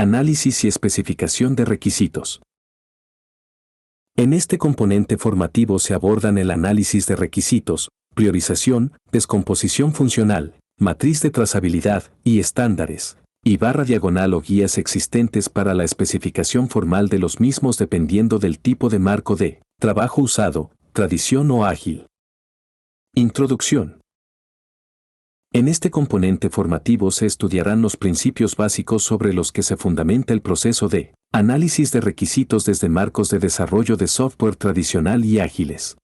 Análisis y especificación de requisitos. En este componente formativo se abordan el análisis de requisitos, priorización, descomposición funcional, matriz de trazabilidad y estándares, y /diagonal o guías existentes para la especificación formal de los mismos dependiendo del tipo de marco de trabajo usado, tradición o ágil. Introducción. En este componente formativo se estudiarán los principios básicos sobre los que se fundamenta el proceso de análisis de requisitos desde marcos de desarrollo de software tradicional y ágiles.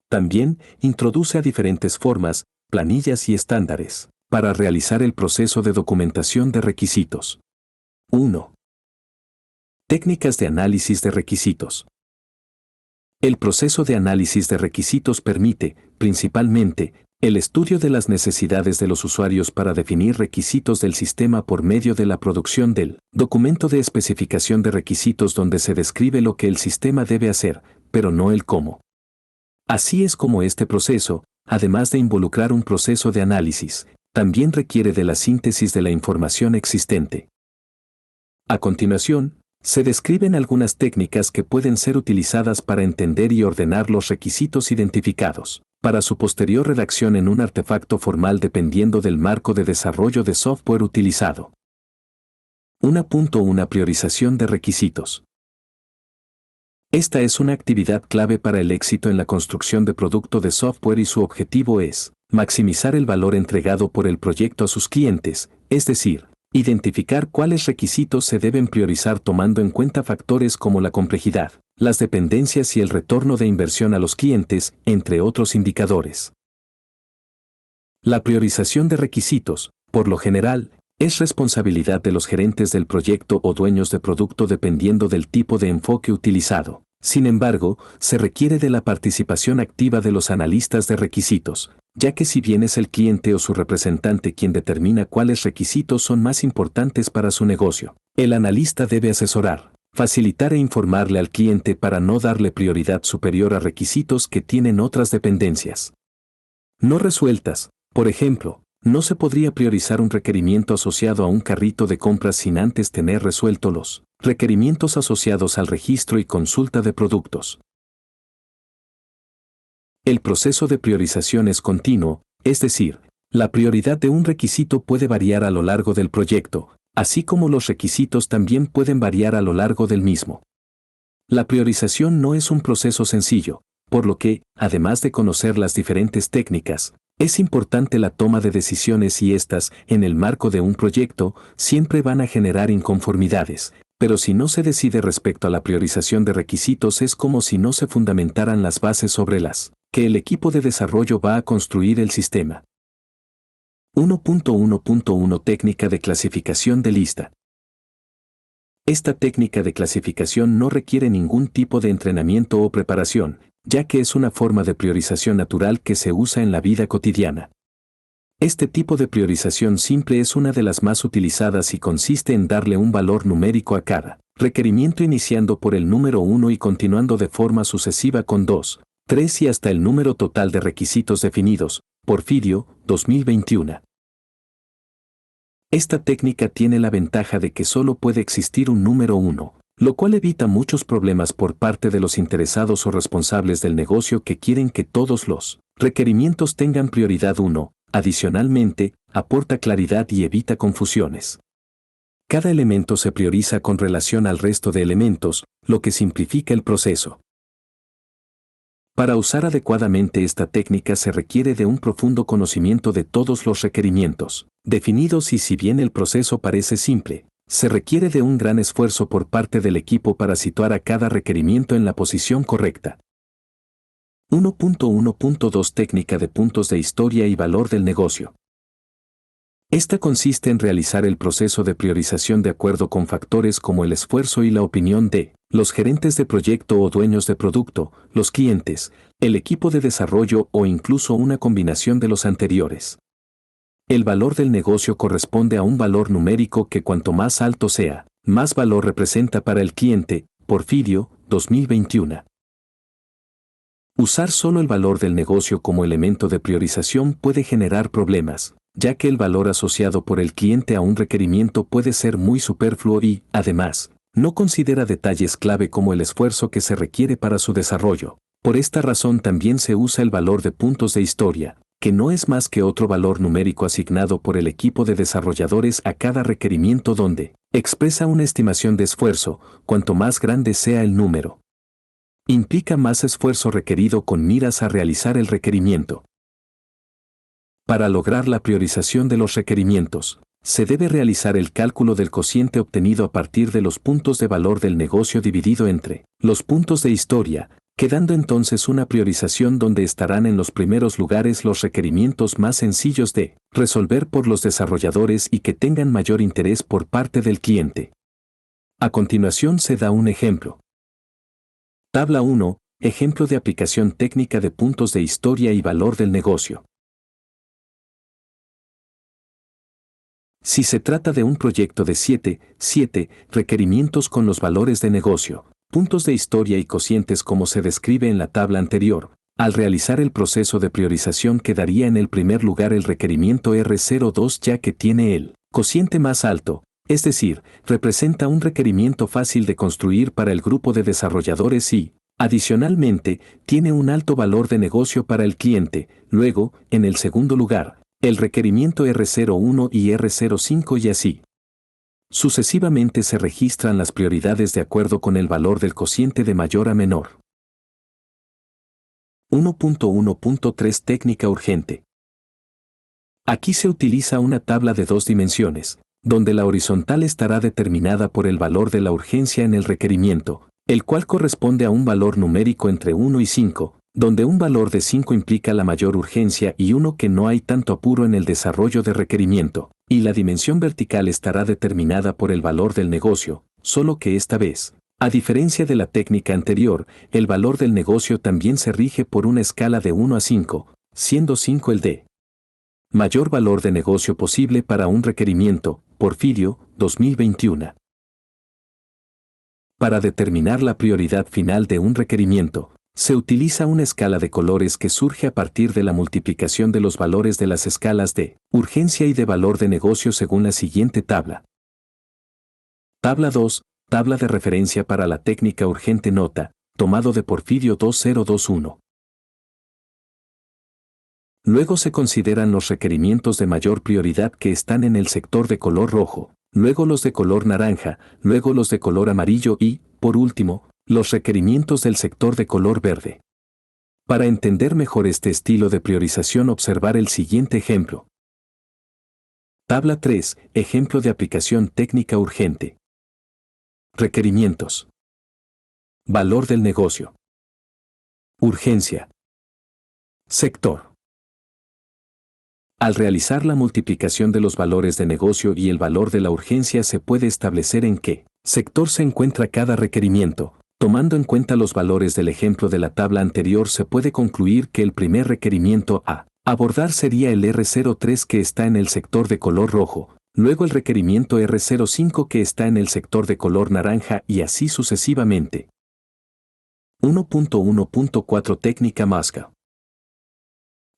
También introduce a diferentes formas, planillas y estándares para realizar el proceso de documentación de requisitos. 1. Técnicas de análisis de requisitos. El proceso de análisis de requisitos permite, principalmente, el estudio de las necesidades de los usuarios para definir requisitos del sistema por medio de la producción del documento de especificación de requisitos donde se describe lo que el sistema debe hacer, pero no el cómo. Así es como este proceso, además de involucrar un proceso de análisis, también requiere de la síntesis de la información existente. A continuación, se describen algunas técnicas que pueden ser utilizadas para entender y ordenar los requisitos identificados, para su posterior redacción en un artefacto formal dependiendo del marco de desarrollo de software utilizado. 1.1 Priorización de requisitos. Esta es una actividad clave para el éxito en la construcción de producto de software y su objetivo es maximizar el valor entregado por el proyecto a sus clientes, es decir, identificar cuáles requisitos se deben priorizar tomando en cuenta factores como la complejidad, las dependencias y el retorno de inversión a los clientes, entre otros indicadores. La priorización de requisitos, por lo general, es responsabilidad de los gerentes del proyecto o dueños de producto dependiendo del tipo de enfoque utilizado. Sin embargo, se requiere de la participación activa de los analistas de requisitos, ya que si bien es el cliente o su representante quien determina cuáles requisitos son más importantes para su negocio, el analista debe asesorar, facilitar e informarle al cliente para no darle prioridad superior a requisitos que tienen otras dependencias no resueltas. Por ejemplo, no se podría priorizar un requerimiento asociado a un carrito de compras sin antes tener resuelto los requerimientos asociados al registro y consulta de productos. El proceso de priorización es continuo, es decir, la prioridad de un requisito puede variar a lo largo del proyecto, así como los requisitos también pueden variar a lo largo del mismo. La priorización no es un proceso sencillo, por lo que, además de conocer las diferentes técnicas, es importante la toma de decisiones y estas, en el marco de un proyecto, siempre van a generar inconformidades, pero si no se decide respecto a la priorización de requisitos es como si no se fundamentaran las bases sobre las que el equipo de desarrollo va a construir el sistema. 1.1.1 Técnica de clasificación de lista. Esta técnica de clasificación no requiere ningún tipo de entrenamiento o preparación, ya que es una forma de priorización natural que se usa en la vida cotidiana. Este tipo de priorización simple es una de las más utilizadas y consiste en darle un valor numérico a cada requerimiento iniciando por el número 1 y continuando de forma sucesiva con 2, 3 y hasta el número total de requisitos definidos. Porfirio, 2021. Esta técnica tiene la ventaja de que solo puede existir un número 1, lo cual evita muchos problemas por parte de los interesados o responsables del negocio que quieren que todos los requerimientos tengan prioridad 1. Adicionalmente, aporta claridad y evita confusiones. Cada elemento se prioriza con relación al resto de elementos, lo que simplifica el proceso. Para usar adecuadamente esta técnica se requiere de un profundo conocimiento de todos los requerimientos definidos y si bien el proceso parece simple, se requiere de un gran esfuerzo por parte del equipo para situar a cada requerimiento en la posición correcta. 1.1.2 Técnica de puntos de historia y valor del negocio. Esta consiste en realizar el proceso de priorización de acuerdo con factores como el esfuerzo y la opinión de los gerentes de proyecto o dueños de producto, los clientes, el equipo de desarrollo o incluso una combinación de los anteriores. El valor del negocio corresponde a un valor numérico que cuanto más alto sea, más valor representa para el cliente. Porfirio, 2021. Usar solo el valor del negocio como elemento de priorización puede generar problemas, ya que el valor asociado por el cliente a un requerimiento puede ser muy superfluo y, además, no considera detalles clave como el esfuerzo que se requiere para su desarrollo. Por esta razón también se usa el valor de puntos de historia, que no es más que otro valor numérico asignado por el equipo de desarrolladores a cada requerimiento donde expresa una estimación de esfuerzo, cuanto más grande sea el número. Implica más esfuerzo requerido con miras a realizar el requerimiento. Para lograr la priorización de los requerimientos, se debe realizar el cálculo del cociente obtenido a partir de los puntos de valor del negocio dividido entre los puntos de historia, quedando entonces una priorización donde estarán en los primeros lugares los requerimientos más sencillos de resolver por los desarrolladores y que tengan mayor interés por parte del cliente. A continuación se da un ejemplo. Tabla 1. Ejemplo de aplicación técnica de puntos de historia y valor del negocio. Si se trata de un proyecto de 7 requerimientos con los valores de negocio, puntos de historia y cocientes como se describe en la tabla anterior, al realizar el proceso de priorización quedaría en el primer lugar el requerimiento R02 ya que tiene el cociente más alto, es decir, representa un requerimiento fácil de construir para el grupo de desarrolladores y, adicionalmente, tiene un alto valor de negocio para el cliente. Luego, en el segundo lugar, el requerimiento R01 y R05 y así. Sucesivamente se registran las prioridades de acuerdo con el valor del cociente de mayor a menor. 1.1.3 Técnica urgente. Aquí se utiliza una tabla de 2 dimensiones, donde la horizontal estará determinada por el valor de la urgencia en el requerimiento, el cual corresponde a un valor numérico entre 1 y 5, donde un valor de 5 implica la mayor urgencia y 1 que no hay tanto apuro en el desarrollo de requerimiento, y la dimensión vertical estará determinada por el valor del negocio, solo que esta vez, a diferencia de la técnica anterior, el valor del negocio también se rige por una escala de 1 a 5, siendo 5 el de mayor valor de negocio posible para un requerimiento. Porfirio, 2021. Para determinar la prioridad final de un requerimiento, se utiliza una escala de colores que surge a partir de la multiplicación de los valores de las escalas de urgencia y de valor de negocio según la siguiente tabla. Tabla 2, tabla de referencia para la técnica urgente nota, tomado de Porfirio 2021. Luego se consideran los requerimientos de mayor prioridad que están en el sector de color rojo, luego los de color naranja, luego los de color amarillo y, por último, los requerimientos del sector de color verde. Para entender mejor este estilo de priorización, observar el siguiente ejemplo. Tabla 3, ejemplo de aplicación técnica urgente. Requerimientos. Valor del negocio. Urgencia. Sector. Al realizar la multiplicación de los valores de negocio y el valor de la urgencia se puede establecer en qué sector se encuentra cada requerimiento. Tomando en cuenta los valores del ejemplo de la tabla anterior se puede concluir que el primer requerimiento a abordar sería el R03 que está en el sector de color rojo, luego el requerimiento R05 que está en el sector de color naranja y así sucesivamente. 1.1.4 Técnica Masca.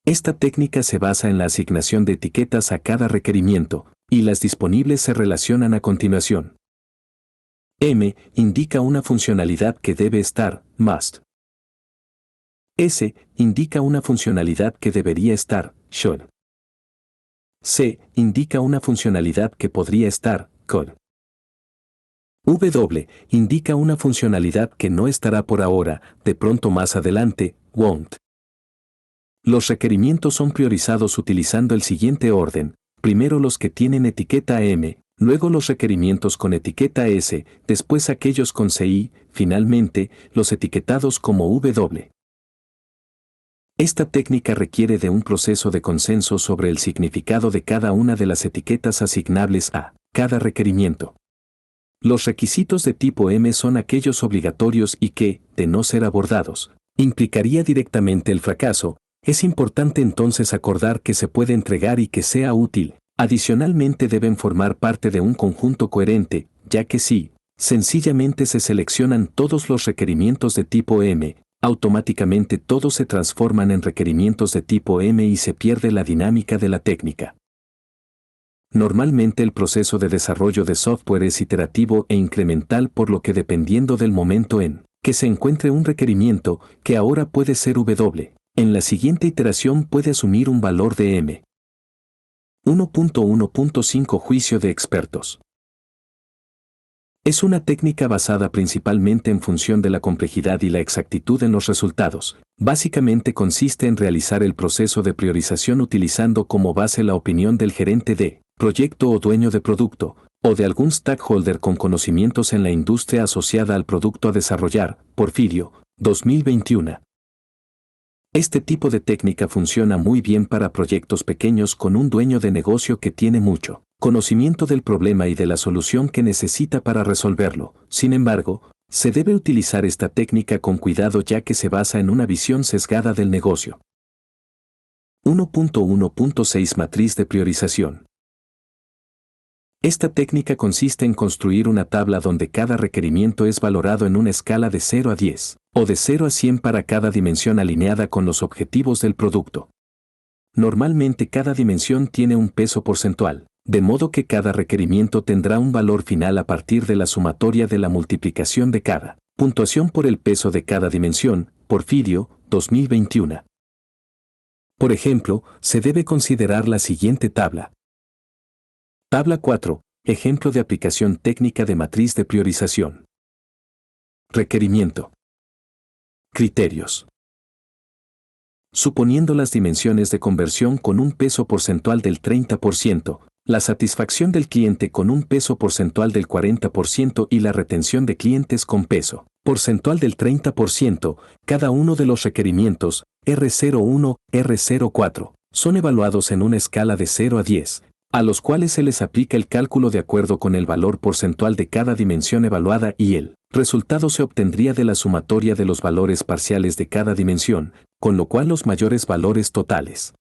Esta técnica se basa en la asignación de etiquetas a cada requerimiento, y las disponibles se relacionan a continuación. M indica una funcionalidad que debe estar, must. S indica una funcionalidad que debería estar, should. C indica una funcionalidad que podría estar, could. W indica una funcionalidad que no estará por ahora, de pronto más adelante, won't. Los requerimientos son priorizados utilizando el siguiente orden: primero los que tienen etiqueta M, luego los requerimientos con etiqueta S, después aquellos con CI, finalmente, los etiquetados como W. Esta técnica requiere de un proceso de consenso sobre el significado de cada una de las etiquetas asignables a cada requerimiento. Los requisitos de tipo M son aquellos obligatorios y que, de no ser abordados, implicaría directamente el fracaso. Es importante entonces acordar que se puede entregar y que sea útil. Adicionalmente deben formar parte de un conjunto coherente, ya que si, sencillamente se seleccionan todos los requerimientos de tipo M, automáticamente todos se transforman en requerimientos de tipo M y se pierde la dinámica de la técnica. Normalmente el proceso de desarrollo de software es iterativo e incremental, por lo que dependiendo del momento en que se encuentre un requerimiento, que ahora puede ser W, en la siguiente iteración puede asumir un valor de M. 1.1.5 Juicio de expertos. Es una técnica basada principalmente en función de la complejidad y la exactitud en los resultados. Básicamente consiste en realizar el proceso de priorización utilizando como base la opinión del gerente de proyecto o dueño de producto, o de algún stakeholder con conocimientos en la industria asociada al producto a desarrollar. Porfirio, 2021. Este tipo de técnica funciona muy bien para proyectos pequeños con un dueño de negocio que tiene mucho conocimiento del problema y de la solución que necesita para resolverlo. Sin embargo, se debe utilizar esta técnica con cuidado, ya que se basa en una visión sesgada del negocio. 1.1.6 Matriz de priorización. Esta técnica consiste en construir una tabla donde cada requerimiento es valorado en una escala de 0 a 10, o de 0 a 100 para cada dimensión alineada con los objetivos del producto. Normalmente cada dimensión tiene un peso porcentual, de modo que cada requerimiento tendrá un valor final a partir de la sumatoria de la multiplicación de cada puntuación por el peso de cada dimensión. Porfirio, 2021. Por ejemplo, se debe considerar la siguiente tabla. Tabla 4. Ejemplo de aplicación técnica de matriz de priorización. Requerimiento. Criterios. Suponiendo las dimensiones de conversión con un peso porcentual del 30%, la satisfacción del cliente con un peso porcentual del 40% y la retención de clientes con peso porcentual del 30%, cada uno de los requerimientos, R01, R04, son evaluados en una escala de 0 a 10, a los cuales se les aplica el cálculo de acuerdo con el valor porcentual de cada dimensión evaluada, y el resultado se obtendría de la sumatoria de los valores parciales de cada dimensión, con lo cual los mayores valores totales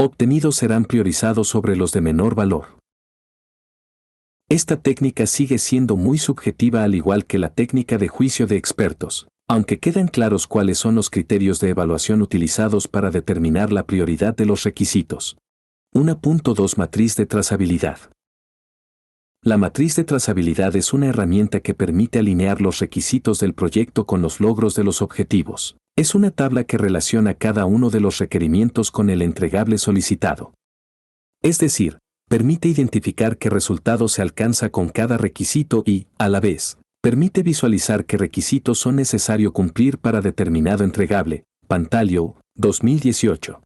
obtenidos serán priorizados sobre los de menor valor. Esta técnica sigue siendo muy subjetiva, al igual que la técnica de juicio de expertos, aunque quedan claros cuáles son los criterios de evaluación utilizados para determinar la prioridad de los requisitos. 1.2 Matriz de trazabilidad. La matriz de trazabilidad es una herramienta que permite alinear los requisitos del proyecto con los logros de los objetivos. Es una tabla que relaciona cada uno de los requerimientos con el entregable solicitado. Es decir, permite identificar qué resultado se alcanza con cada requisito y, a la vez, permite visualizar qué requisitos son necesarios cumplir para determinado entregable. Pantaleo, 2018.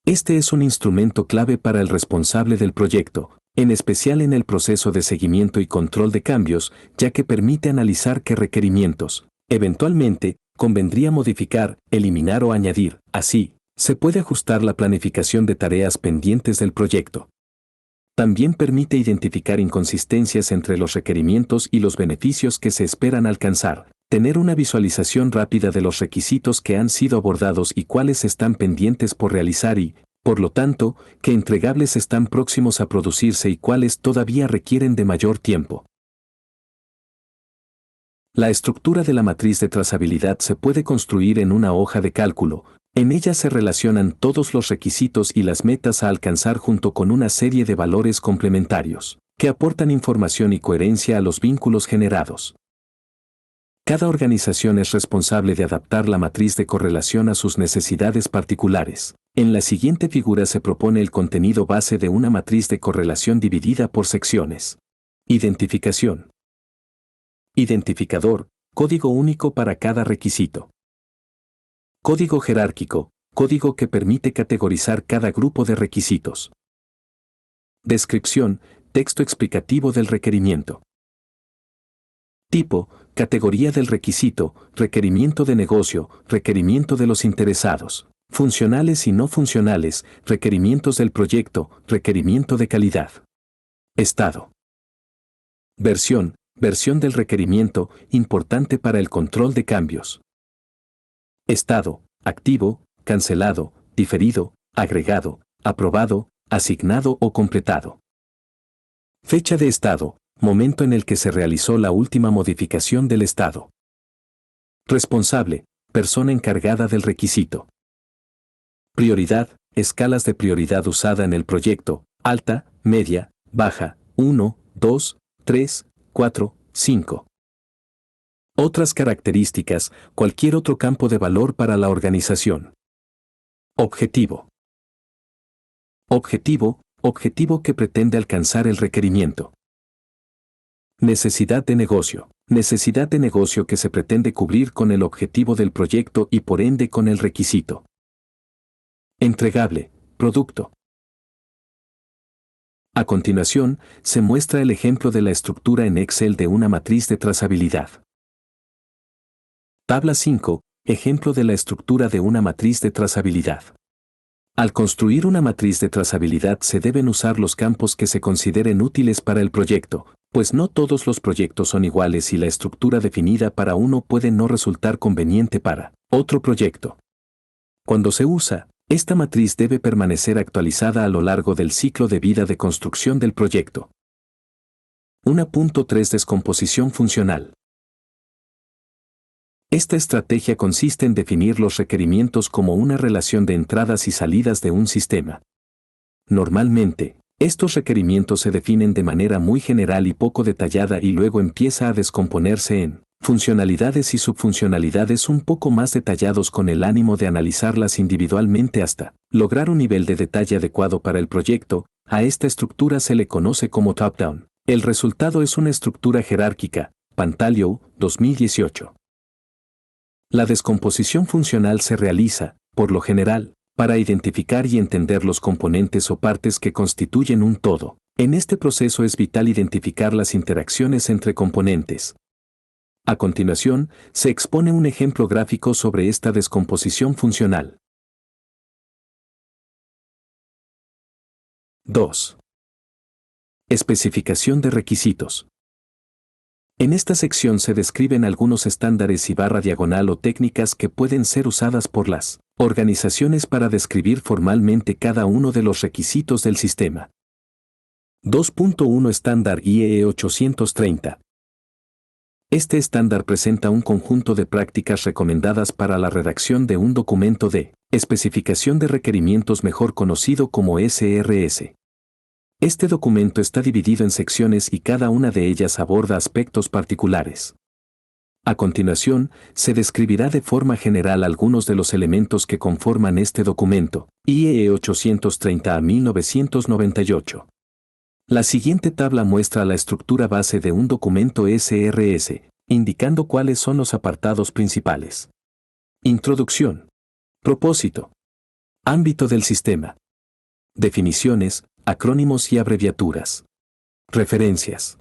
Este es un instrumento clave para el responsable del proyecto, en especial en el proceso de seguimiento y control de cambios, ya que permite analizar qué requerimientos, eventualmente, convendría modificar, eliminar o añadir. Así, se puede ajustar la planificación de tareas pendientes del proyecto. También permite identificar inconsistencias entre los requerimientos y los beneficios que se esperan alcanzar, tener una visualización rápida de los requisitos que han sido abordados y cuáles están pendientes por realizar y, por lo tanto, qué entregables están próximos a producirse y cuáles todavía requieren de mayor tiempo. La estructura de la matriz de trazabilidad se puede construir en una hoja de cálculo. En ella se relacionan todos los requisitos y las metas a alcanzar junto con una serie de valores complementarios, que aportan información y coherencia a los vínculos generados. Cada organización es responsable de adaptar la matriz de correlación a sus necesidades particulares. En la siguiente figura se propone el contenido base de una matriz de correlación dividida por secciones. Identificación. Identificador, código único para cada requisito. Código jerárquico, código que permite categorizar cada grupo de requisitos. Descripción, texto explicativo del requerimiento. Tipo, categoría del requisito, requerimiento de negocio, requerimiento de los interesados, funcionales y no funcionales, requerimientos del proyecto, requerimiento de calidad. Estado. Versión, versión del requerimiento, importante para el control de cambios. Estado, activo, cancelado, diferido, agregado, aprobado, asignado o completado. Fecha de estado, momento en el que se realizó la última modificación del estado. Responsable, persona encargada del requisito. Prioridad, escalas de prioridad usada en el proyecto, alta, media, baja, 1, 2, 3, 4, 5. Otras características, cualquier otro campo de valor para la organización. Objetivo. Objetivo que pretende alcanzar el requerimiento. Necesidad de negocio. Necesidad de negocio que se pretende cubrir con el objetivo del proyecto y por ende con el requisito. Entregable. Producto. A continuación, se muestra el ejemplo de la estructura en Excel de una matriz de trazabilidad. Tabla 5. Ejemplo de la estructura de una matriz de trazabilidad. Al construir una matriz de trazabilidad se deben usar los campos que se consideren útiles para el proyecto, pues no todos los proyectos son iguales y la estructura definida para uno puede no resultar conveniente para otro proyecto. Cuando se usa, esta matriz debe permanecer actualizada a lo largo del ciclo de vida de construcción del proyecto. 1.3 Descomposición funcional. Esta estrategia consiste en definir los requerimientos como una relación de entradas y salidas de un sistema. Normalmente, estos requerimientos se definen de manera muy general y poco detallada y luego empieza a descomponerse en funcionalidades y subfuncionalidades un poco más detallados con el ánimo de analizarlas individualmente hasta lograr un nivel de detalle adecuado para el proyecto. A esta estructura se le conoce como top-down. El resultado es una estructura jerárquica. Pantaleau, 2018. La descomposición funcional se realiza, por lo general, para identificar y entender los componentes o partes que constituyen un todo. En este proceso es vital identificar las interacciones entre componentes. A continuación, se expone un ejemplo gráfico sobre esta descomposición funcional. 2. Especificación de requisitos. En esta sección se describen algunos estándares y barra diagonal o técnicas que pueden ser usadas por las organizaciones para describir formalmente cada uno de los requisitos del sistema. 2.1 Estándar IEE 830. Este estándar presenta un conjunto de prácticas recomendadas para la redacción de un documento de especificación de requerimientos mejor conocido como SRS. Este documento está dividido en secciones y cada una de ellas aborda aspectos particulares. A continuación, se describirá de forma general algunos de los elementos que conforman este documento, IEE 830 a 1998. La siguiente tabla muestra la estructura base de un documento SRS, indicando cuáles son los apartados principales. Introducción. Propósito. Ámbito del sistema. Definiciones, acrónimos y abreviaturas. Referencias.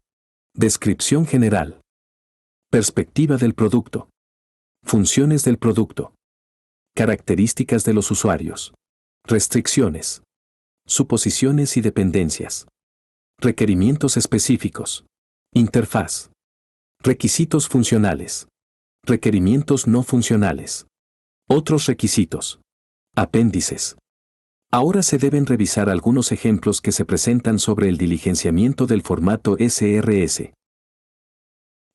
Descripción general. Perspectiva del producto. Funciones del producto. Características de los usuarios. Restricciones. Suposiciones y dependencias. Requerimientos específicos. Interfaz. Requisitos funcionales. Requerimientos no funcionales. Otros requisitos. Apéndices. Ahora se deben revisar algunos ejemplos que se presentan sobre el diligenciamiento del formato SRS.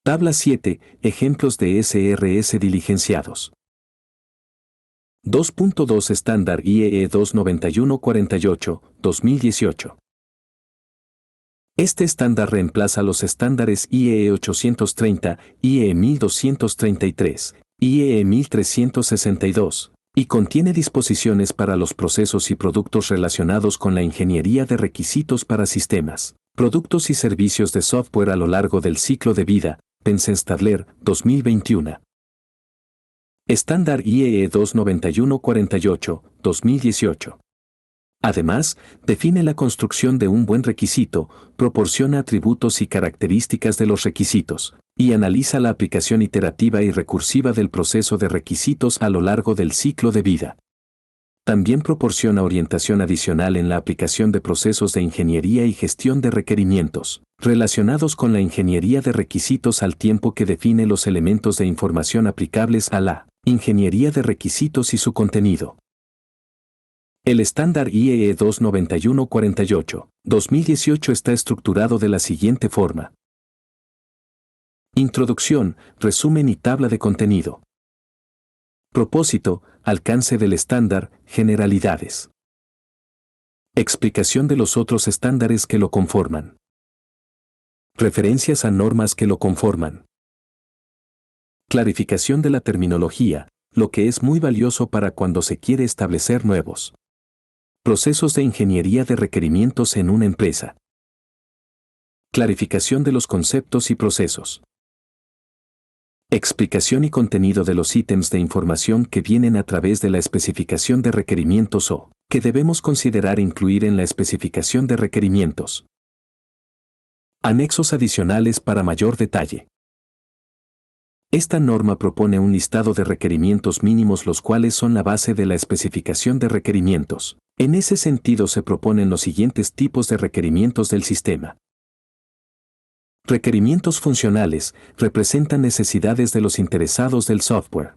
Tabla 7. Ejemplos de SRS diligenciados. 2.2 Estándar IEE 29148, 2018. Este estándar reemplaza los estándares IEE 830, IEE 1233, IEE 1362. Y contiene disposiciones para los procesos y productos relacionados con la ingeniería de requisitos para sistemas, productos y servicios de software a lo largo del ciclo de vida. Pensenstadler, 2021. Estándar IEE 29148, 2018. Además, define la construcción de un buen requisito, proporciona atributos y características de los requisitos, y analiza la aplicación iterativa y recursiva del proceso de requisitos a lo largo del ciclo de vida. También proporciona orientación adicional en la aplicación de procesos de ingeniería y gestión de requerimientos, relacionados con la ingeniería de requisitos al tiempo que define los elementos de información aplicables a la ingeniería de requisitos y su contenido. El estándar IEE 29148, 2018 está estructurado de la siguiente forma. Introducción, resumen y tabla de contenido. Propósito, alcance del estándar, generalidades. Explicación de los otros estándares que lo conforman. Referencias a normas que lo conforman. Clarificación de la terminología, lo que es muy valioso para cuando se quiere establecer nuevos procesos de ingeniería de requerimientos en una empresa. Clarificación de los conceptos y procesos. Explicación y contenido de los ítems de información que vienen a través de la especificación de requerimientos o que debemos considerar incluir en la especificación de requerimientos. Anexos adicionales para mayor detalle. Esta norma propone un listado de requerimientos mínimos los cuales son la base de la especificación de requerimientos. En ese sentido se proponen los siguientes tipos de requerimientos del sistema. Requerimientos funcionales representan necesidades de los interesados del software.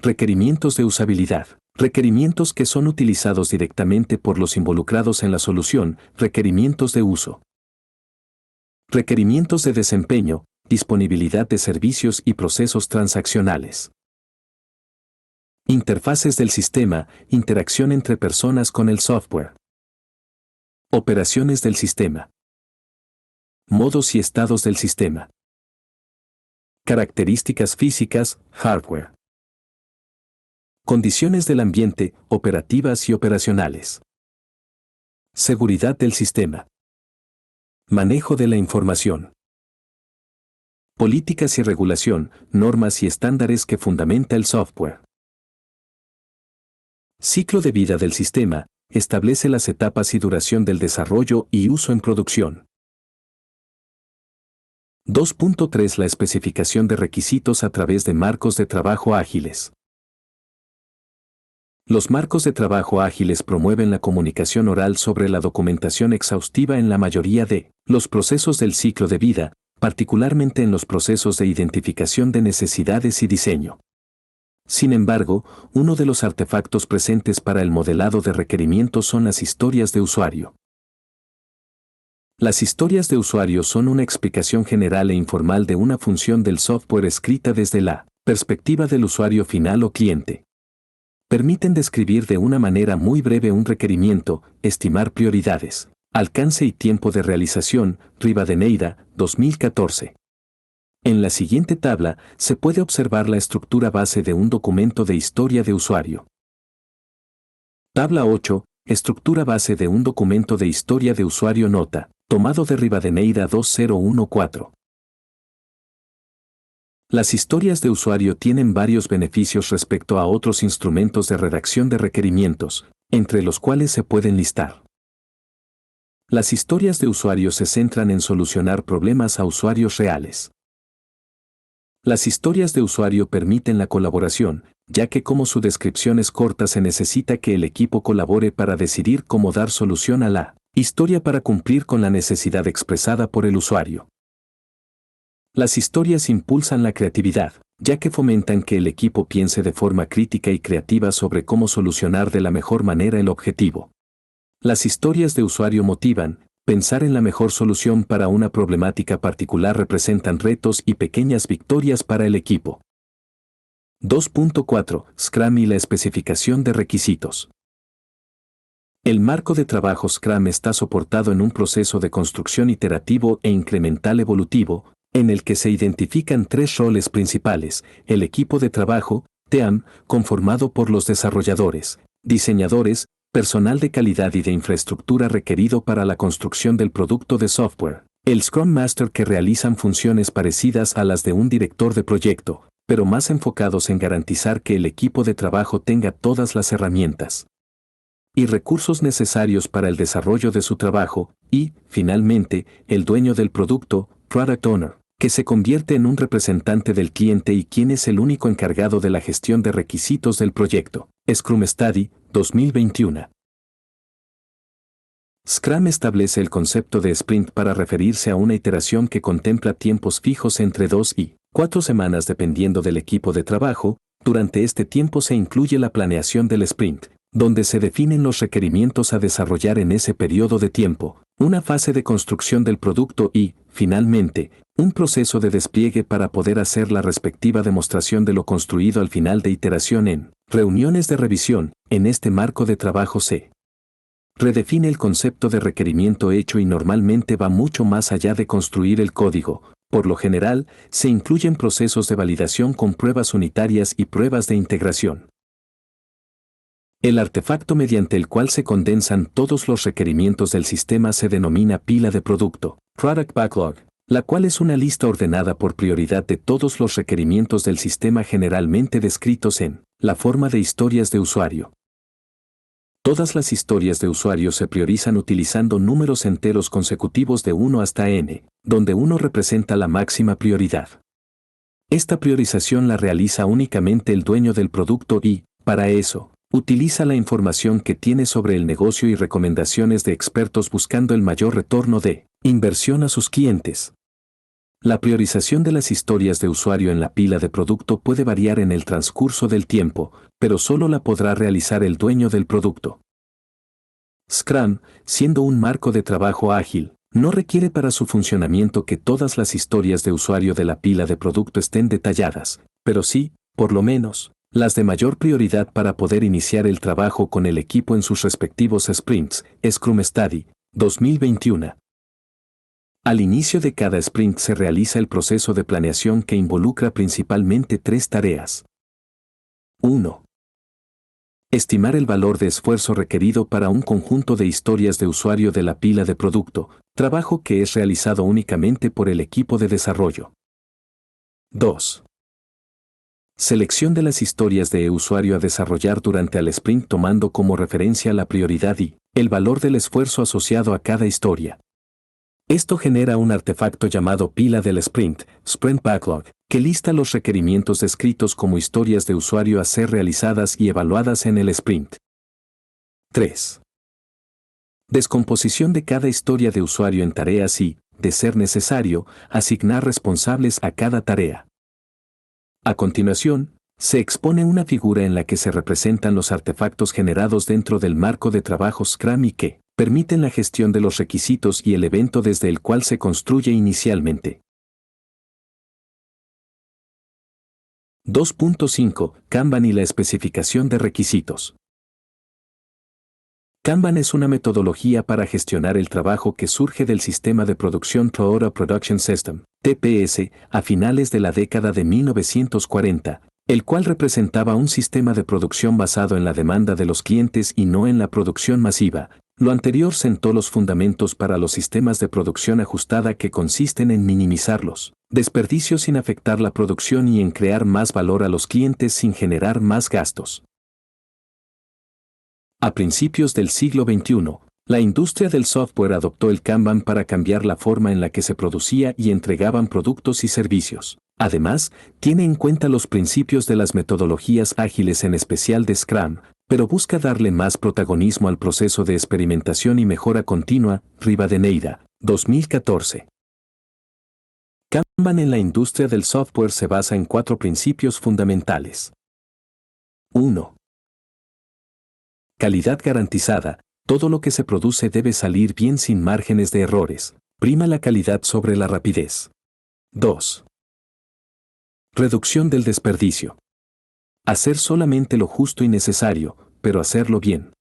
Requerimientos de usabilidad. Requerimientos que son utilizados directamente por los involucrados en la solución. Requerimientos de uso. Requerimientos de desempeño, disponibilidad de servicios y procesos transaccionales. Interfaces del sistema, interacción entre personas con el software. Operaciones del sistema. Modos y estados del sistema. Características físicas, hardware. Condiciones del ambiente, operativas y operacionales. Seguridad del sistema. Manejo de la información. Políticas y regulación, normas y estándares que fundamenta el software. Ciclo de vida del sistema, establece las etapas y duración del desarrollo y uso en producción. 2.3 La especificación de requisitos a través de marcos de trabajo ágiles. Los marcos de trabajo ágiles promueven la comunicación oral sobre la documentación exhaustiva en la mayoría de los procesos del ciclo de vida, particularmente en los procesos de identificación de necesidades y diseño. Sin embargo, uno de los artefactos presentes para el modelado de requerimientos son las historias de usuario. Las historias de usuario son una explicación general e informal de una función del software escrita desde la perspectiva del usuario final o cliente. Permiten describir de una manera muy breve un requerimiento, estimar prioridades, alcance y tiempo de realización. Rivadeneira, 2014. En la siguiente tabla se puede observar la estructura base de un documento de historia de usuario. Tabla 8. Estructura base de un documento de historia de usuario nota, tomado de Rivadeneira 2014. Las historias de usuario tienen varios beneficios respecto a otros instrumentos de redacción de requerimientos, entre los cuales se pueden listar. Las historias de usuario se centran en solucionar problemas a usuarios reales. Las historias de usuario permiten la colaboración, ya que como su descripción es corta se necesita que el equipo colabore para decidir cómo dar solución a la historia para cumplir con la necesidad expresada por el usuario. Las historias impulsan la creatividad, ya que fomentan que el equipo piense de forma crítica y creativa sobre cómo solucionar de la mejor manera el objetivo. Las historias de usuario motivan. Pensar en la mejor solución para una problemática particular representan retos y pequeñas victorias para el equipo. 2.4 Scrum y la especificación de requisitos. El marco de trabajo Scrum está soportado en un proceso de construcción iterativo e incremental evolutivo, en el que se identifican tres roles principales: el equipo de trabajo, TEAM, conformado por los desarrolladores, diseñadores, personal de calidad y de infraestructura requerido para la construcción del producto de software, el Scrum Master, que realizan funciones parecidas a las de un director de proyecto, pero más enfocados en garantizar que el equipo de trabajo tenga todas las herramientas y recursos necesarios para el desarrollo de su trabajo, y, finalmente, el dueño del producto, Product Owner, que se convierte en un representante del cliente y quien es el único encargado de la gestión de requisitos del proyecto. Scrum Study, 2021. Scrum establece el concepto de sprint para referirse a una iteración que contempla tiempos fijos entre 2 y 4 semanas dependiendo del equipo de trabajo. Durante este tiempo se incluye la planeación del sprint, donde se definen los requerimientos a desarrollar en ese periodo de tiempo, una fase de construcción del producto y, finalmente, un proceso de despliegue para poder hacer la respectiva demostración de lo construido al final de iteración en reuniones de revisión. En este marco de trabajo se redefine el concepto de requerimiento hecho y normalmente va mucho más allá de construir el código. Por lo general, se incluyen procesos de validación con pruebas unitarias y pruebas de integración. El artefacto mediante el cual se condensan todos los requerimientos del sistema se denomina pila de producto, Product Backlog, la cual es una lista ordenada por prioridad de todos los requerimientos del sistema generalmente descritos en la forma de historias de usuario. Todas las historias de usuario se priorizan utilizando números enteros consecutivos de 1 hasta n, donde 1 representa la máxima prioridad. Esta priorización la realiza únicamente el dueño del producto y, para eso, utiliza la información que tiene sobre el negocio y recomendaciones de expertos buscando el mayor retorno de inversión a sus clientes. La priorización de las historias de usuario en la pila de producto puede variar en el transcurso del tiempo, pero solo la podrá realizar el dueño del producto. Scrum, siendo un marco de trabajo ágil, no requiere para su funcionamiento que todas las historias de usuario de la pila de producto estén detalladas, pero sí, por lo menos, las de mayor prioridad para poder iniciar el trabajo con el equipo en sus respectivos sprints. Scrum Study, 2021. Al inicio de cada sprint se realiza el proceso de planeación que involucra principalmente 3 tareas. 1. Estimar el valor de esfuerzo requerido para un conjunto de historias de usuario de la pila de producto, trabajo que es realizado únicamente por el equipo de desarrollo. 2. Selección de las historias de usuario a desarrollar durante el sprint tomando como referencia la prioridad y el valor del esfuerzo asociado a cada historia. Esto genera un artefacto llamado pila del sprint, Sprint Backlog, que lista los requerimientos descritos como historias de usuario a ser realizadas y evaluadas en el sprint. 3. Descomposición de cada historia de usuario en tareas y, de ser necesario, asignar responsables a cada tarea. A continuación, se expone una figura en la que se representan los artefactos generados dentro del marco de trabajo Scrum y que permiten la gestión de los requisitos y el evento desde el cual se construye inicialmente. 2.5. Kanban y la especificación de requisitos. Kanban es una metodología para gestionar el trabajo que surge del sistema de producción Toyota Production System, TPS, a finales de la década de 1940, el cual representaba un sistema de producción basado en la demanda de los clientes y no en la producción masiva. Lo anterior sentó los fundamentos para los sistemas de producción ajustada que consisten en minimizar los desperdicios sin afectar la producción y en crear más valor a los clientes sin generar más gastos. A principios del siglo XXI, la industria del software adoptó el Kanban para cambiar la forma en la que se producía y entregaban productos y servicios. Además, tiene en cuenta los principios de las metodologías ágiles en especial de Scrum, pero busca darle más protagonismo al proceso de experimentación y mejora continua. Rivadeneira, 2014. Kanban en la industria del software se basa en 4 principios fundamentales. 1. Calidad garantizada. Todo lo que se produce debe salir bien sin márgenes de errores. Prima la calidad sobre la rapidez. 2. Reducción del desperdicio. Hacer solamente lo justo y necesario, pero hacerlo bien.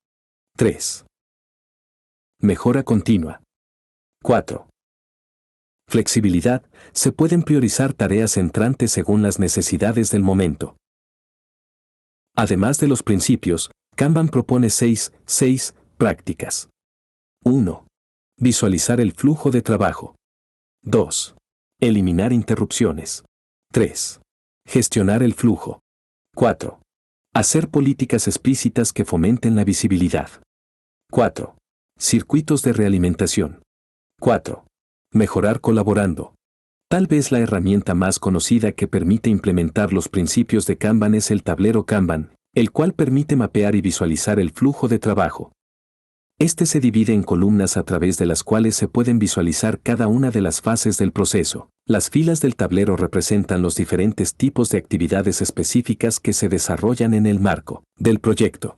3. Mejora continua. 4. Flexibilidad. Se pueden priorizar tareas entrantes según las necesidades del momento. Además de los principios, Kanban propone 6 prácticas. 1. Visualizar el flujo de trabajo. 2. Eliminar interrupciones. 3. Gestionar el flujo. 4. Hacer políticas explícitas que fomenten la visibilidad. 4. Circuitos de realimentación. 4. Mejorar colaborando. Tal vez la herramienta más conocida que permite implementar los principios de Kanban es el tablero Kanban, el cual permite mapear y visualizar el flujo de trabajo. Este se divide en columnas a través de las cuales se pueden visualizar cada una de las fases del proceso. Las filas del tablero representan los diferentes tipos de actividades específicas que se desarrollan en el marco del proyecto.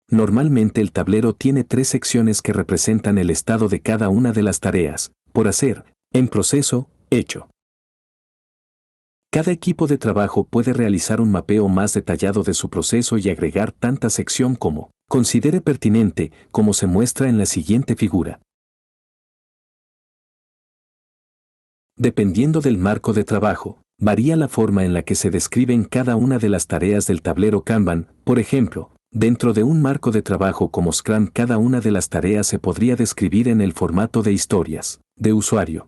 Normalmente el tablero tiene 3 secciones que representan el estado de cada una de las tareas, por hacer, en proceso, hecho. Cada equipo de trabajo puede realizar un mapeo más detallado de su proceso y agregar tanta sección como considere pertinente, como se muestra en la siguiente figura. Dependiendo del marco de trabajo, varía la forma en la que se describen cada una de las tareas del tablero Kanban. Por ejemplo, dentro de un marco de trabajo como Scrum, cada una de las tareas se podría describir en el formato de historias de usuario.